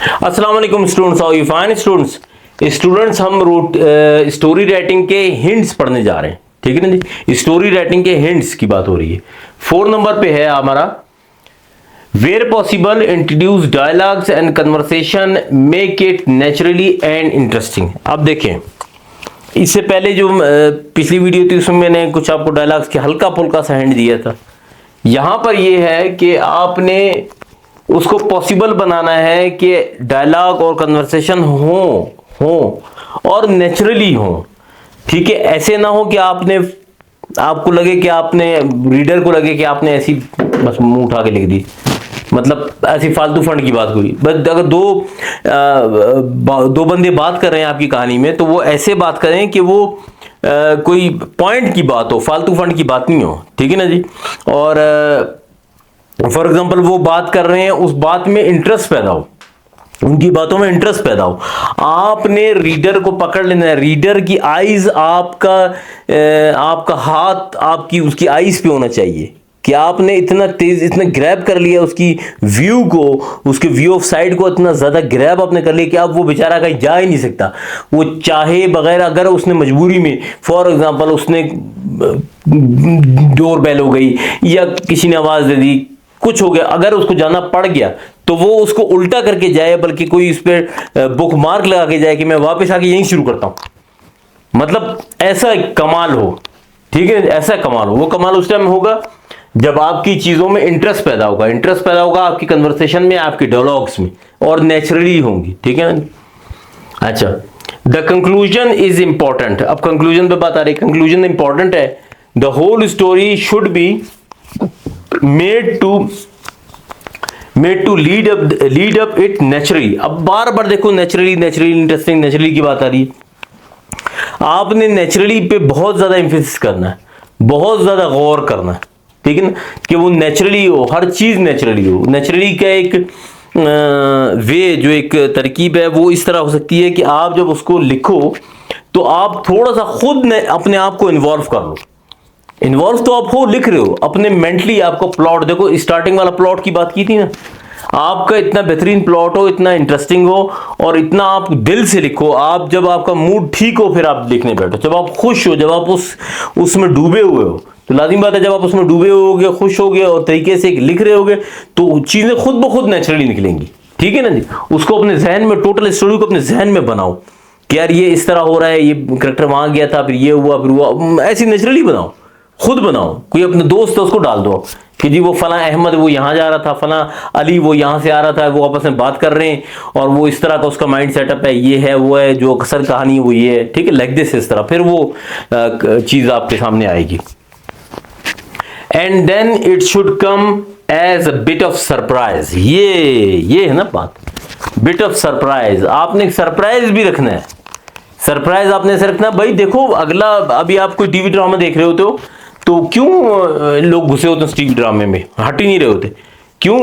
अस्सलाम वालेकुम students, how you fine students. Students हम स्टोरी राइटिंग के हिंट्स पढ़ने जा रहे हैं, ठीक है ना जी। स्टोरी राइटिंग के हिंट्स की बात हो रही है। 4 नंबर पे है हमारा, where possible introduce dialogues and conversation, make it naturally and interesting. अब देखें, इससे पहले जो पिछली वीडियो थी उसमें मैंने कुछ आपको डायलॉग्स के हल्का फुल्का सा हिंट दिया था। यहां पर यह है कि आपने उसको पॉसिबल बनाना है कि डायलॉग और कन्वर्सेशन हो और नेचुरली हो, ठीक है। ऐसे ना हो कि आपको लगे कि आपने रीडर को लगे कि आपने ऐसी बस मुंह उठा के लिख दी, मतलब ऐसी फालतू फंड की बात हुई। बस अगर दो बंदे बात कर रहे हैं आपकी कहानी में, तो वो ऐसे बात करें कि वो कोई पॉइंट की बात हो, फालतू फंड की बात नहीं हो, ठीक है ना जी। और फॉर एग्जाम्पल वो बात कर रहे हैं, उस बात में इंटरेस्ट पैदा हो, उनकी बातों में इंटरेस्ट पैदा हो। आपने रीडर को पकड़ लेना है, रीडर की आईज आपका हाथ आपकी उसकी आईज पे होना चाहिए कि आपने इतना तेज इतना ग्रैब कर लिया उसकी व्यू को, उसके व्यू ऑफ साइड को इतना ज्यादा ग्रैब आपने कर लिया कि अब वो बेचारा कहीं जा ही नहीं सकता। वो चाहे बगैर, अगर उसने मजबूरी में फॉर एग्जांपल उसने डोर बेल हो गई या किसी ने आवाज दे दी, कुछ हो गया, अगर उसको जाना पड़ गया तो वो उसको उल्टा करके जाए, बल्कि कोई इस पर बुक मार्क लगा के जाए कि मैं वापस आके यहीं शुरू करता हूं। मतलब ऐसा कमाल हो, ठीक है, ऐसा कमाल हो। वो कमाल उस टाइम होगा जब आपकी चीजों में इंटरेस्ट पैदा होगा, इंटरेस्ट पैदा होगा आपकी कन्वर्सेशन में, आपके डायलॉग्स में, और नेचुरली होंगी, ठीक है ना। अच्छा, द कंक्लूजन इज इंपॉर्टेंट। अब कंक्लूजन पे बात आ रही, कंक्लूजन इंपॉर्टेंट है। The whole story should be made to lead up it naturally. अब बार बार देखो नेचुरली इंटरेस्टिंग, नेचुरली की बात आ रही है। आपने नेचुरली पे बहुत ज्यादा इंफेसिस करना है, बहुत ज्यादा गौर करना है, ठीक है ना, कि वो नेचुरली हो, हर चीज नेचुरली हो। नेचुरली का एक वे, जो एक तरकीब है, वो इस तरह हो सकती है कि आप जब उसको लिखो तो आप थोड़ा सा खुद अपने आप को इन्वॉल्व कर लो। इन्वॉल्व तो आप हो, लिख रहे हो अपने मेंटली। आपको प्लॉट देखो, स्टार्टिंग वाला प्लॉट की बात की थी ना, आपका इतना बेहतरीन प्लॉट हो, इतना इंटरेस्टिंग हो और इतना आप दिल से लिखो। आप जब आपका मूड ठीक हो फिर आप लिखने बैठो, जब आप खुश हो, जब आप उसमें डूबे हुए हो, तो लाजिम बात है जब आप उसमें डूबे होगे, खुश होगे और तरीके से लिख रहे होगे तो चीजें खुद ब खुद नेचुरली निकलेंगी, ठीक है ना जी। उसको अपने जहन में, टोटल स्टोरी को अपने जहन में बनाओ कि यार ये इस तरह हो रहा है, ये करेक्टर वहां गया था, फिर ये हुआ, फिर हुआ, ऐसी नेचुरली बनाओ, खुद बनाओ। कोई अपने दोस्त है उसको डाल दो कि जी वो फला अहमद वो यहां जा रहा था, फला अली वो यहां से आ रहा था, वो आपस में बात कर रहे हैं और वो इस तरह का उसका माइंड सेटअप है, ये है वो है, जो अक्सर कहानी वो ये है, ठीक है, लाइक दिस, इस तरह फिर वो चीज आपके सामने आएगी। And then it should come as a bit of surprise. ये है ना बात, बिट ऑफ सरप्राइज। आपने सरप्राइज भी रखना है, सरप्राइज आपने ऐसे रखना भाई। देखो अगला, अभी आप कोई टीवी ड्रामा देख रहे होते हो तो क्यों लोग घुसे होते हैं टीवी ड्रामे में, हट ही नहीं रहे होते, क्यों?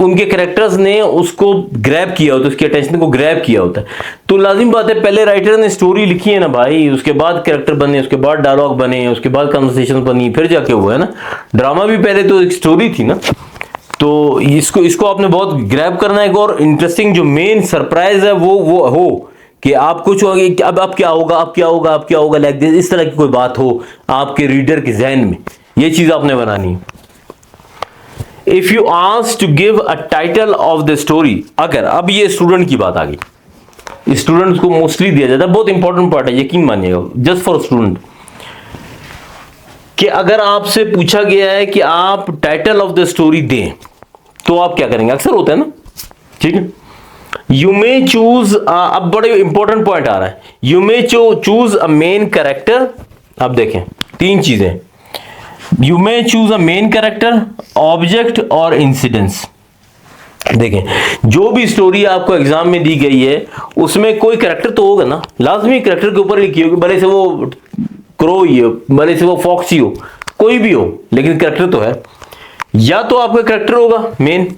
उनके कैरेक्टर्स ने उसको ग्रैब किया होता है, उसकी अटेंशन को ग्रैब किया होता है। तो लाजिम बात है पहले राइटर ने स्टोरी लिखी है ना भाई, उसके बाद कैरेक्टर बने, उसके बाद डायलॉग बने, उसके बाद कन्वर्सेशन बनी, फिर जाके हुआ है ना। ड्रामा भी पहले तो एक स्टोरी थी ना। तो इसको आपने बहुत ग्रैब करना है। और इंटरेस्टिंग जो मेन सरप्राइज है वो हो कि आप कुछ हो कि अब क्या होगा, अब क्या होगा, अब क्या होगा, लाइक दिस, इस तरह की कोई बात हो आपके रीडर के जहन में, ये चीज आपने बनानी है। If you ask to give a title of the story, अगर अब ये स्टूडेंट की बात आ गई, स्टूडेंट्स को मोस्टली दिया जाता है, बहुत इंपॉर्टेंट पार्ट है, यकीन मानिएगा, जस्ट फॉर स्टूडेंट, कि अगर आपसे पूछा गया है कि आप टाइटल ऑफ द स्टोरी दें तो आप क्या करेंगे? अक्सर होता है ना, ठीक है। यू मे चूज, अब बड़े इंपॉर्टेंट पॉइंट आ रहा है, you may choose a main character. अब देखें 3 चीजें, you may choose a main character, object और इंसिडेंस। देखें जो भी स्टोरी आपको एग्जाम में दी गई है उसमें कोई कैरेक्टर तो होगा ना, लाजमी कैरेक्टर के ऊपर लिखी होगी, भले से वो क्रो ही हो, भले से वो फॉक्सी हो, कोई भी हो, लेकिन कैरेक्टर तो है। या तो आपका कैरेक्टर होगा मेन,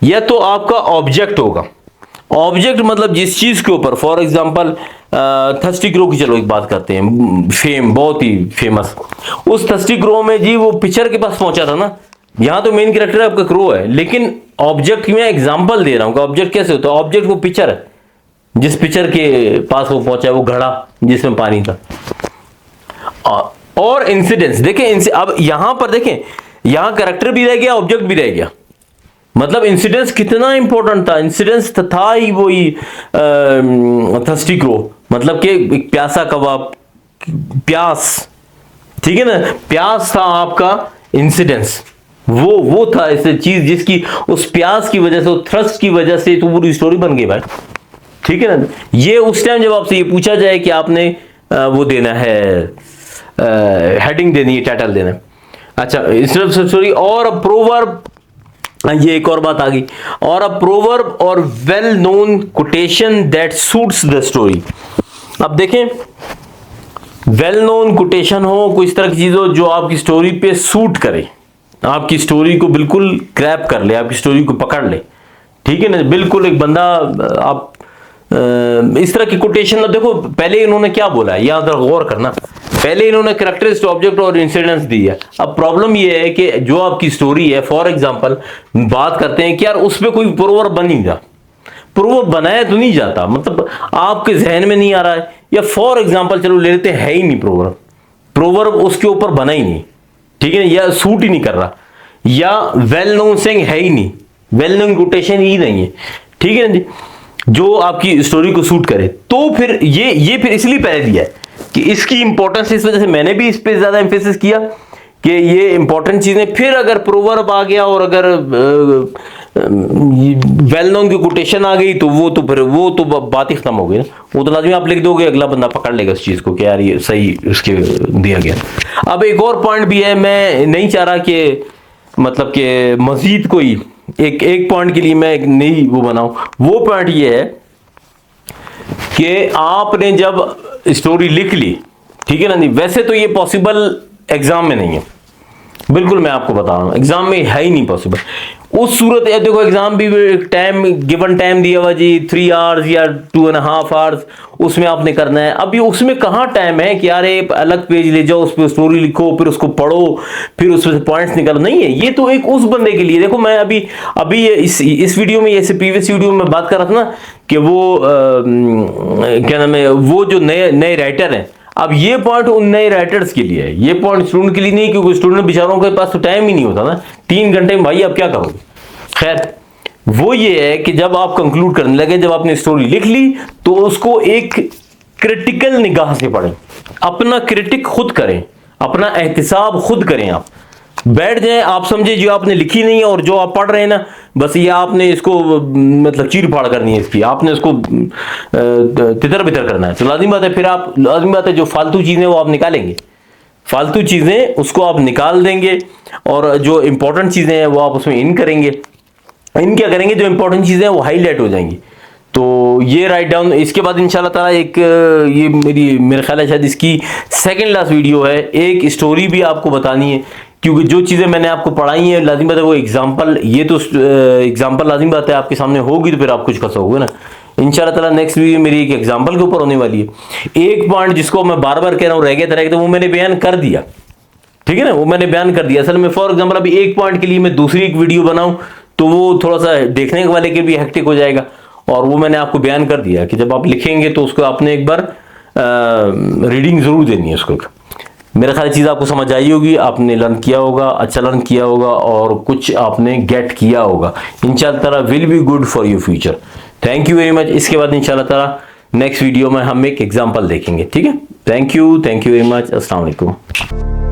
या तो आपका ऑब्जेक्ट होगा। ऑब्जेक्ट मतलब जिस चीज के ऊपर, फॉर एग्जांपल थर्स्टी क्रो की चलो एक बात करते हैं, फेम बहुत ही फेमस, उस थर्स्टी क्रो में जी वो पिक्चर के पास पहुंचा था ना, यहां तो मेन कैरेक्टर आपका क्रो है, लेकिन ऑब्जेक्ट में एग्जांपल दे रहा हूं कि ऑब्जेक्ट कैसे होता है। ऑब्जेक्ट वो पिक्चर है, जिस पिक्चर के पास वो पहुंचा है, वो घड़ा जिसमें पानी था। और इंसिडेंट्स देखें, अब यहां पर देखें, यहां कैरेक्टर भी रह गया, ऑब्जेक्ट भी रह गया। मतलब इंसिडेंट्स कितना इंपॉर्टेंट था। इंसिडेंट्स था ही वही थर्स्टी क्रो, मतलब कि एक प्यासा कबाब, प्यास, ठीक है ना, प्यास था आपका इंसिडेंट्स। वो था ऐसे चीज जिसकी, उस प्यास की वजह से, उस थ्रस्ट की वजह से तो पूरी स्टोरी बन गई भाई, ठीक है ना। ये उस टाइम जब आपसे ये पूछा जाए कि आपने वो देना है, हेडिंग देनी है, टाइटल देना है। अच्छा, इंस्टेड स्टोरी और प्रोवर्ब, ये एक और बात आ गई। और अ प्रोवर्ब और well known quotation that suits the story. अब देखें, वेल नोन कोटेशन हो, कोई इस तरह की चीज हो जो आपकी स्टोरी पे सूट करे, आपकी स्टोरी को बिल्कुल ग्रैब कर ले, आपकी स्टोरी को पकड़ ले, ठीक है ना। बिल्कुल एक बंदा, आप इस तरह की कोटेशन। अब देखो पहले इन्होंने क्या बोला है, यहां पर गौर करना। पहले इन्होंने कैरेक्टरिस्ट, ऑब्जेक्ट और इंसिडेंट्स दी है। अब प्रॉब्लम ये है कि जो आपकी स्टोरी है, फॉर एग्जांपल बात करते हैं कि यार उस पर कोई प्रोवर्ब बन नहीं रहा, प्रोवर्ब बनाया तो नहीं जाता, मतलब आपके जहन में नहीं आ रहा है। या फॉर एग्जांपल चलो ले लेते हैं ही नहीं प्रोवर्ब, प्रोवर्ब उसके ऊपर बना ही नहीं, ठीक है, या सूट ही नहीं कर रहा, या वेल नोन सेइंग है ही नहीं, वेल नोन कोटेशन ही नहीं है, ठीक है ना जी, जो आपकी स्टोरी को सूट करे। तो फिर ये फिर इसलिए पहले दिया है कि इसकी इंपॉर्टेंस, इस वजह से मैंने भी इस पे ज्यादा एम्फेसिस किया कि ये इंपॉर्टेंट चीजें। फिर अगर प्रोवर्ब आ गया और अगर वेल नोन की कोटेशन आ गई तो वो तो बात ही खत्म हो गई ना। वो तो लाजमी आप लिख दोगे, अगला बंदा पकड़ लेगा उस चीज को कि यार ये सही उसके दिया गया। अब एक और पॉइंट भी है, मैं नहीं चाह रहा कि मतलब कि मजीद कोई एक पॉइंट के लिए मैं एक नई वो बनाऊं। वो पॉइंट ये है कि आपने जब स्टोरी लिख ली, ठीक है ना जी, वैसे तो ये पॉसिबल एग्जाम में नहीं है, बिल्कुल मैं आपको बता रहा हूं, एग्जाम में है ही नहीं पॉसिबल। उस सूरत है, देखो एग्जाम भी टाइम, गिवन टाइम दिया हुआ जी 3 आवर्स या 2.5 आवर्स, उसमें आपने करना है। अभी उसमें कहाँ टाइम है कि यार एक अलग पेज ले जाओ, उस पर स्टोरी लिखो, फिर उसको पढ़ो, फिर उसमें से पॉइंट्स निकालो, नहीं है। ये तो एक उस बंदे के लिए। देखो मैं अभी इस वीडियो में, जैसे प्रीवियस वीडियो में बात कर रहा था ना कि वो क्या नाम है, वो जो नए राइटर हैं, अब ये पॉइंट उन नए राइटर्स के लिए है, ये पॉइंट स्टूडेंट के लिए नहीं, क्योंकि स्टूडेंट बेचारों के पास तो टाइम ही नहीं होता ना, 3 घंटे में भाई आप क्या करोगे। खैर, वो ये है कि जब आप कंक्लूड करने लगे, जब आपने स्टोरी लिख ली, तो उसको एक क्रिटिकल निगाह से पढ़ें, अपना क्रिटिक खुद करें, अपना एहतिसाब खुद करें। आप बैठ जाएं, आप समझे जो आपने लिखी नहीं है और जो आप पढ़ रहे हैं ना, बस ये आपने इसको मतलब चीर फाड़ करनी है इसकी, आपने इसको तितर बितर करना है। तो लाजिम बात है, फिर आप लाजिम बात है जो फालतू चीजें वो आप निकालेंगे, फालतू चीजें उसको आप निकाल देंगे, और जो इंपॉर्टेंट चीजें हैं वो आप उसमें इन करेंगे। इन क्या करेंगे, जो इंपॉर्टेंट चीजें हैं वो हाईलाइट हो जाएंगी। तो ये राइट डाउन, इसके बाद इंशाल्लाह ताला एक ये मेरे ख्याल है शायद इसकी सेकंड लास्ट वीडियो है। एक स्टोरी भी आपको बतानी है, क्योंकि जो चीज़ें मैंने आपको पढ़ाई हैं लाजिम बात है वो एग्जांपल, ये तो एग्जांपल लाजिम बात है आपके सामने होगी, तो फिर आप कुछ कर सकोगे ना इंशाल्लाह ताला। नेक्स्ट वीडियो मेरी एक एग्जांपल के ऊपर होने वाली है। एक पॉइंट जिसको मैं बार बार कह रहा हूँ रह गया तो वो मैंने बयान कर दिया, ठीक है ना, वो मैंने बयान कर दिया। असल में फॉर एग्जाम्पल अभी एक पॉइंट के लिए मैं दूसरी एक वीडियो बनाऊं तो वो थोड़ा सा देखने वाले के भी हेक्टिक हो जाएगा, और वो मैंने आपको बयान कर दिया कि जब आप लिखेंगे तो उसको आपने एक बार रीडिंग जरूर देनी है उसको। मेरा ख्याल चीज़ आपको समझ आई होगी, आपने लर्न किया होगा, अच्छा लर्न किया होगा, और कुछ आपने गेट किया होगा। इंशाल्लाह ताला will be good for your future. Thank you very much. इसके बाद इंशाल्लाह ताला नेक्स्ट वीडियो में हम एक एग्जांपल देखेंगे, ठीक है। Thank you very much. अस्सलाम वालेकुम।